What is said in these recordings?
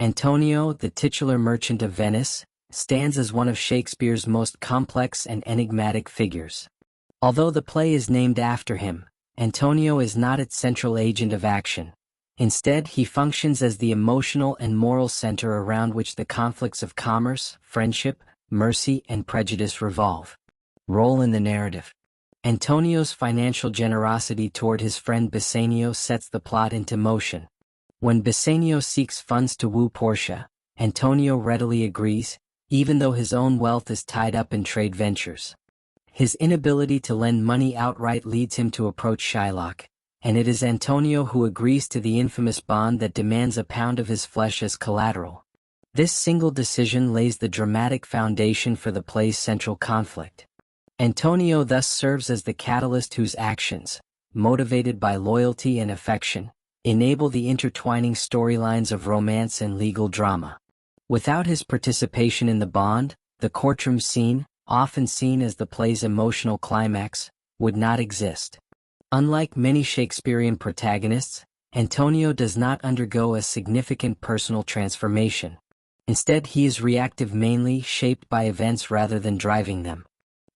Antonio, the titular merchant of Venice, stands as one of Shakespeare's most complex and enigmatic figures. Although the play is named after him, Antonio is not its central agent of action. Instead, he functions as the emotional and moral center around which the conflicts of commerce, friendship, mercy, and prejudice revolve. Role in the narrative. Antonio's financial generosity toward his friend Bassanio sets the plot into motion. When Bassanio seeks funds to woo Portia, Antonio readily agrees, even though his own wealth is tied up in trade ventures. His inability to lend money outright leads him to approach Shylock, and it is Antonio who agrees to the infamous bond that demands a pound of his flesh as collateral. This single decision lays the dramatic foundation for the play's central conflict. Antonio thus serves as the catalyst whose actions, motivated by loyalty and affection, enable the intertwining storylines of romance and legal drama. Without his participation in the bond, the courtroom scene, often seen as the play's emotional climax, would not exist. Unlike many Shakespearean protagonists, Antonio does not undergo a significant personal transformation. Instead, he is reactive, mainly shaped by events rather than driving them.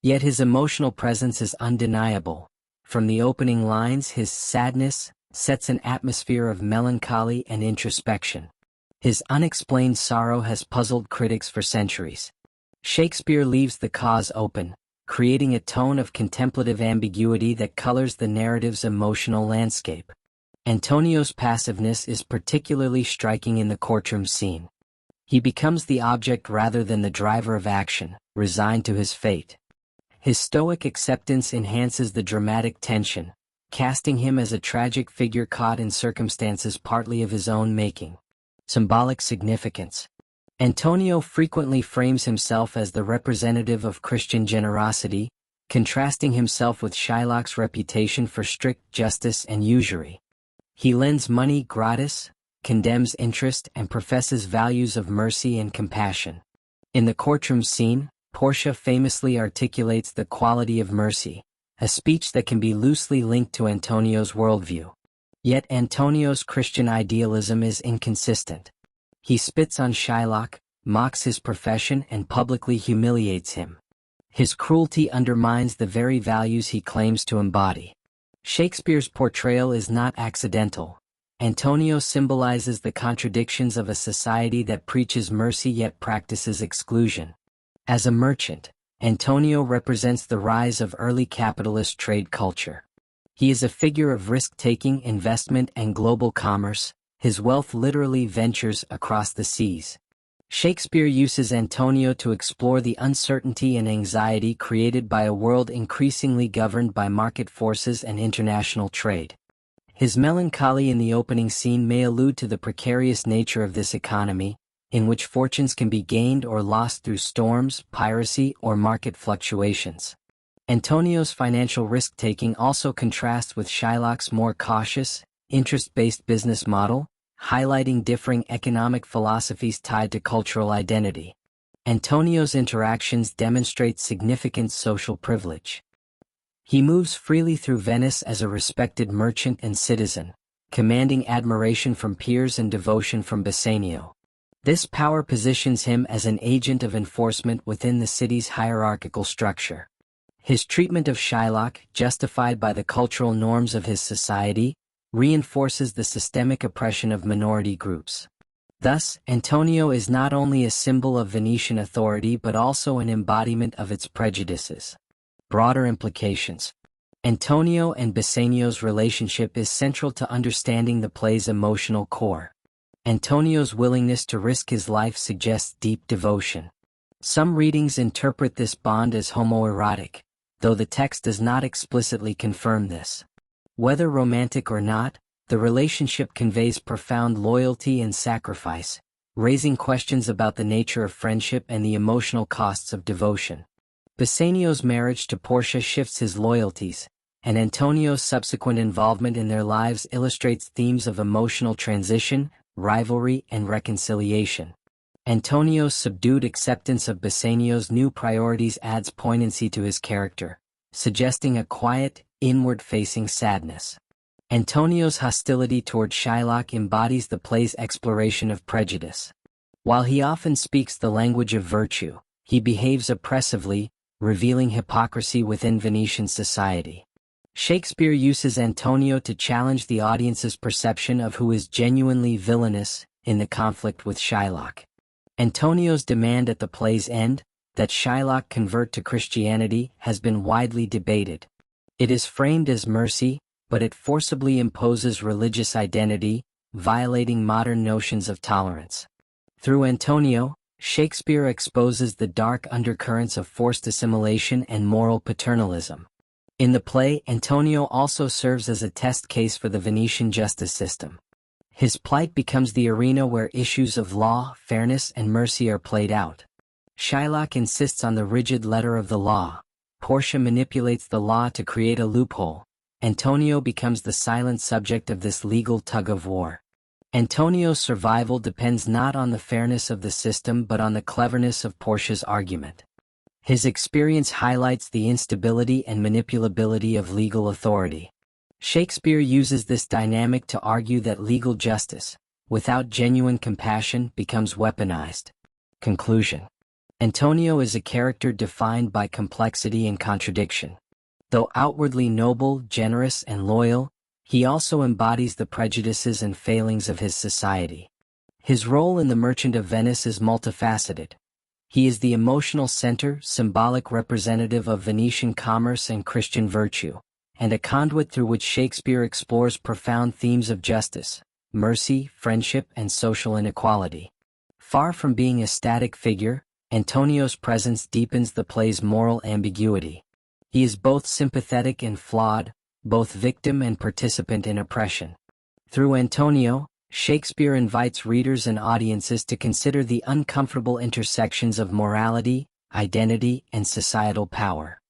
Yet his emotional presence is undeniable. From the opening lines, his sadness sets an atmosphere of melancholy and introspection. His unexplained sorrow has puzzled critics for centuries. Shakespeare leaves the cause open, creating a tone of contemplative ambiguity that colors the narrative's emotional landscape. Antonio's passiveness is particularly striking in the courtroom scene. He becomes the object rather than the driver of action, resigned to his fate. His stoic acceptance enhances the dramatic tension, casting him as a tragic figure caught in circumstances partly of his own making. Symbolic significance. Antonio frequently frames himself as the representative of Christian generosity, contrasting himself with Shylock's reputation for strict justice and usury. He lends money gratis, condemns interest, and professes values of mercy and compassion. In the courtroom scene, Portia famously articulates the quality of mercy, a speech that can be loosely linked to Antonio's worldview. Yet Antonio's Christian idealism is inconsistent. He spits on Shylock, mocks his profession, and publicly humiliates him. His cruelty undermines the very values he claims to embody. Shakespeare's portrayal is not accidental. Antonio symbolizes the contradictions of a society that preaches mercy yet practices exclusion. As a merchant, Antonio represents the rise of early capitalist trade culture. He is a figure of risk-taking, investment, and global commerce. His wealth literally ventures across the seas. Shakespeare uses Antonio to explore the uncertainty and anxiety created by a world increasingly governed by market forces and international trade. His melancholy in the opening scene may allude to the precarious nature of this economy, in which fortunes can be gained or lost through storms, piracy, or market fluctuations. Antonio's financial risk-taking also contrasts with Shylock's more cautious, interest-based business model, highlighting differing economic philosophies tied to cultural identity. Antonio's interactions demonstrate significant social privilege. He moves freely through Venice as a respected merchant and citizen, commanding admiration from peers and devotion from Bassanio. This power positions him as an agent of enforcement within the city's hierarchical structure. His treatment of Shylock, justified by the cultural norms of his society, reinforces the systemic oppression of minority groups. Thus, Antonio is not only a symbol of Venetian authority but also an embodiment of its prejudices. Broader implications. Antonio and Bassanio's relationship is central to understanding the play's emotional core. Antonio's willingness to risk his life suggests deep devotion. Some readings interpret this bond as homoerotic, though the text does not explicitly confirm this. Whether romantic or not, the relationship conveys profound loyalty and sacrifice, raising questions about the nature of friendship and the emotional costs of devotion. Bassanio's marriage to Portia shifts his loyalties, and Antonio's subsequent involvement in their lives illustrates themes of emotional transition, rivalry, and reconciliation. Antonio's subdued acceptance of Bassanio's new priorities adds poignancy to his character, suggesting a quiet, inward-facing sadness. Antonio's hostility toward Shylock embodies the play's exploration of prejudice. While he often speaks the language of virtue, he behaves oppressively, revealing hypocrisy within Venetian society. Shakespeare uses Antonio to challenge the audience's perception of who is genuinely villainous in the conflict with Shylock. Antonio's demand at the play's end, that Shylock convert to Christianity, has been widely debated. It is framed as mercy, but it forcibly imposes religious identity, violating modern notions of tolerance. Through Antonio, Shakespeare exposes the dark undercurrents of forced assimilation and moral paternalism. In the play, Antonio also serves as a test case for the Venetian justice system. His plight becomes the arena where issues of law, fairness, and mercy are played out. Shylock insists on the rigid letter of the law. Portia manipulates the law to create a loophole. Antonio becomes the silent subject of this legal tug-of-war. Antonio's survival depends not on the fairness of the system but on the cleverness of Portia's argument. His experience highlights the instability and manipulability of legal authority. Shakespeare uses this dynamic to argue that legal justice, without genuine compassion, becomes weaponized. Conclusion. Antonio is a character defined by complexity and contradiction. Though outwardly noble, generous, and loyal, he also embodies the prejudices and failings of his society. His role in The Merchant of Venice is multifaceted. He is the emotional center, symbolic representative of Venetian commerce and Christian virtue, and a conduit through which Shakespeare explores profound themes of justice, mercy, friendship, and social inequality. Far from being a static figure, Antonio's presence deepens the play's moral ambiguity. He is both sympathetic and flawed, both victim and participant in oppression. Through Antonio, Shakespeare invites readers and audiences to consider the uncomfortable intersections of morality, identity, and societal power.